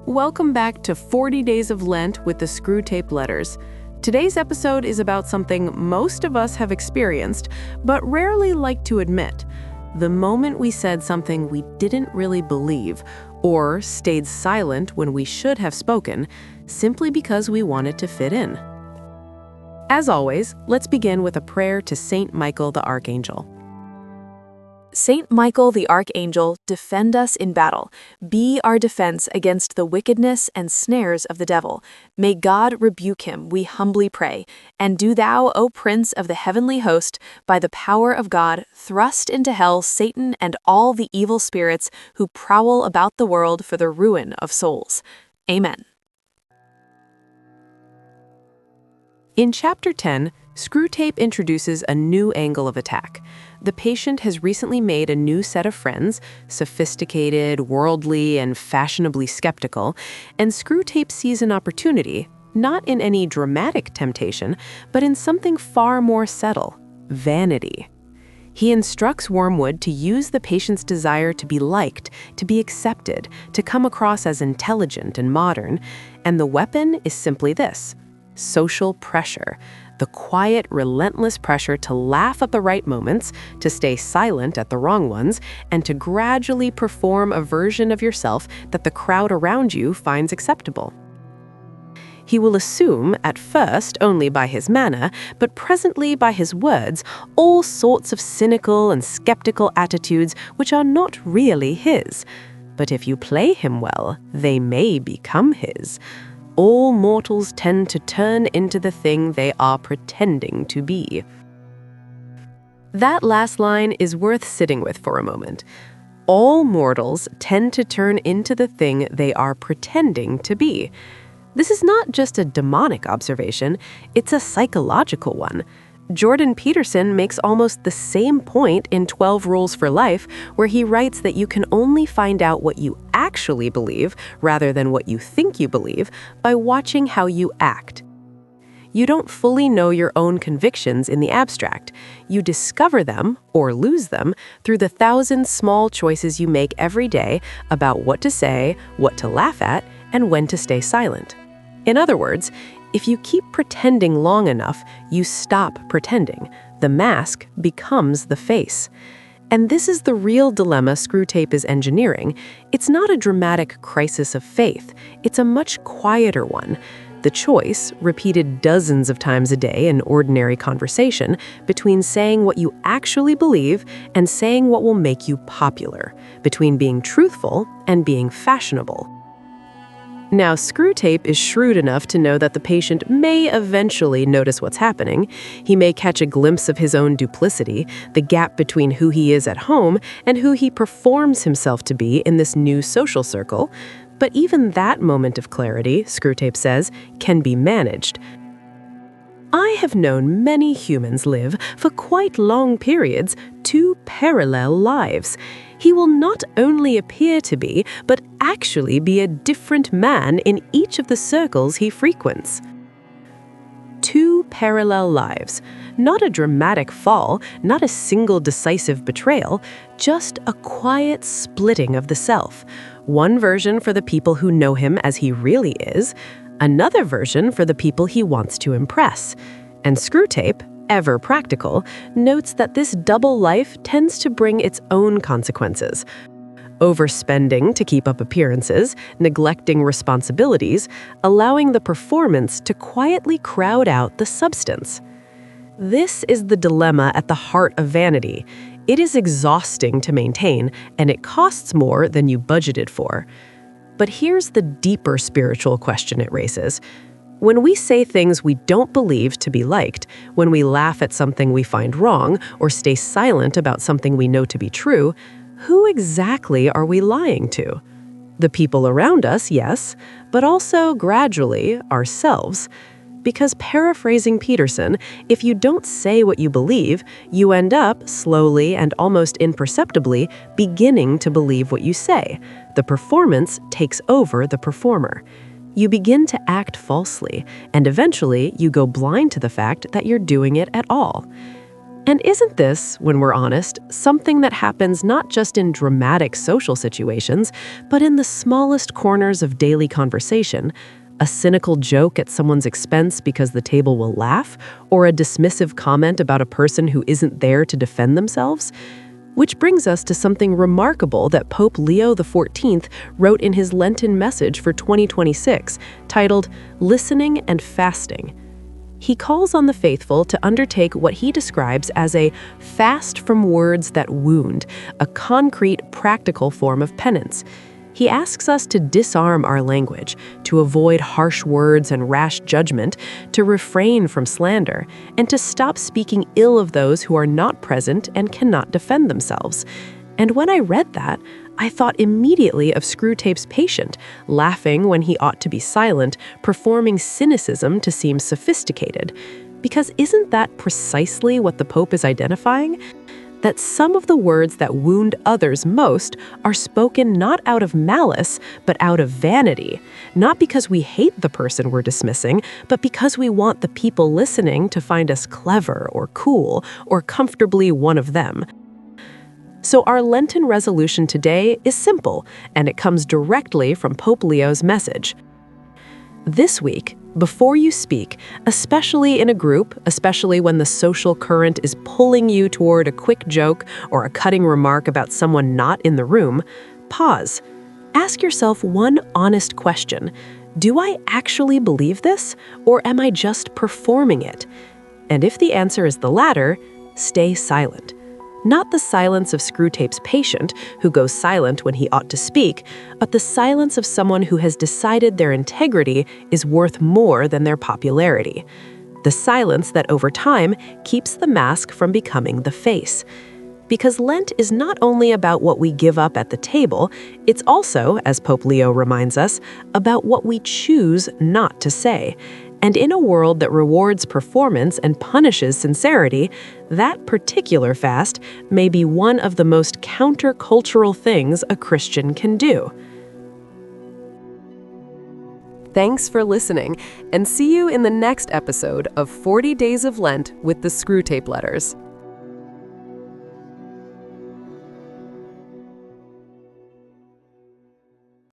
Welcome back to 40 Days of Lent with the Screwtape letters. Today's episode is about something most of us have experienced, but rarely like to admit. The moment we said something we didn't really believe, or stayed silent when we should have spoken, simply because we wanted to fit in. As always, let's begin with a prayer to Saint Michael the Archangel. Saint Michael the Archangel, defend us in battle. Be our defense against the wickedness and snares of the devil. May God rebuke him, we humbly pray. And do thou, O Prince of the heavenly host, by the power of God, thrust into hell Satan and all the evil spirits who prowl about the world for the ruin of souls. Amen. In Chapter 10, Screwtape introduces a new angle of attack. The patient has recently made a new set of friends, sophisticated, worldly, and fashionably skeptical, and Screwtape sees an opportunity, not in any dramatic temptation, but in something far more subtle: vanity. He instructs Wormwood to use the patient's desire to be liked, to be accepted, to come across as intelligent and modern, and the weapon is simply this: social pressure. The quiet, relentless pressure to laugh at the right moments, to stay silent at the wrong ones, and to gradually perform a version of yourself that the crowd around you finds acceptable. He will assume, at first only by his manner, but presently by his words, all sorts of cynical and skeptical attitudes which are not really his. But if you play him well, they may become his. All mortals tend to turn into the thing they are pretending to be. That last line is worth sitting with for a moment. All mortals tend to turn into the thing they are pretending to be. This is not just a demonic observation, it's a psychological one. Jordan Peterson makes almost the same point in 12 Rules for Life, where he writes that you can only find out what you actually believe, rather than what you think you believe, by watching how you act. You don't fully know your own convictions in the abstract. You discover them, or lose them, through the 1,000 small choices you make every day about what to say, what to laugh at, and when to stay silent. In other words, if you keep pretending long enough, you stop pretending. The mask becomes the face. And this is the real dilemma Screwtape is engineering. It's not a dramatic crisis of faith. It's a much quieter one. The choice, repeated dozens of times a day in ordinary conversation, between saying what you actually believe and saying what will make you popular, between being truthful and being fashionable. Now, Screwtape is shrewd enough to know that the patient may eventually notice what's happening. He may catch a glimpse of his own duplicity, the gap between who he is at home and who he performs himself to be in this new social circle. But even that moment of clarity, Screwtape says, can be managed. I have known many humans live, for quite long periods, two parallel lives. He will not only appear to be, but actually be a different man in each of the circles he frequents. Two parallel lives. Not a dramatic fall, not a single decisive betrayal, just a quiet splitting of the self. One version for the people who know him as he really is, another version for the people he wants to impress. And Screwtape, ever practical, notes that this double life tends to bring its own consequences. Overspending to keep up appearances, neglecting responsibilities, allowing the performance to quietly crowd out the substance. This is the dilemma at the heart of vanity. It is exhausting to maintain, and it costs more than you budgeted for. But here's the deeper spiritual question it raises. When we say things we don't believe to be liked, when we laugh at something we find wrong, or stay silent about something we know to be true, who exactly are we lying to? The people around us, yes, but also, gradually, ourselves. Because paraphrasing Peterson, if you don't say what you believe, you end up, slowly and almost imperceptibly, beginning to believe what you say. The performance takes over the performer. You begin to act falsely, and eventually you go blind to the fact that you're doing it at all. And isn't this, when we're honest, something that happens not just in dramatic social situations, but in the smallest corners of daily conversation? A cynical joke at someone's expense because the table will laugh, or a dismissive comment about a person who isn't there to defend themselves? Which brings us to something remarkable that Pope Leo XIV wrote in his Lenten message for 2026, titled Listening and Fasting. He calls on the faithful to undertake what he describes as a fast from words that wound, a concrete, practical form of penance. He asks us to disarm our language, to avoid harsh words and rash judgment, to refrain from slander, and to stop speaking ill of those who are not present and cannot defend themselves. And when I read that, I thought immediately of Screwtape's patient, laughing when he ought to be silent, performing cynicism to seem sophisticated. Because isn't that precisely what the Pope is identifying? That some of the words that wound others most are spoken not out of malice, but out of vanity. Not because we hate the person we're dismissing, but because we want the people listening to find us clever or cool or comfortably one of them. So our Lenten resolution today is simple, and it comes directly from Pope Leo's message. This week, before you speak, especially in a group, especially when the social current is pulling you toward a quick joke or a cutting remark about someone not in the room, pause. Ask yourself one honest question. Do I actually believe this, or am I just performing it? And if the answer is the latter, stay silent. Not the silence of Screwtape's patient, who goes silent when he ought to speak, but the silence of someone who has decided their integrity is worth more than their popularity. The silence that over time keeps the mask from becoming the face. Because Lent is not only about what we give up at the table, it's also, as Pope Leo reminds us, about what we choose not to say. And in a world that rewards performance and punishes sincerity, that particular fast may be one of the most countercultural things a Christian can do. Thanks for listening, and see you in the next episode of 40 Days of Lent with the Screwtape Letters.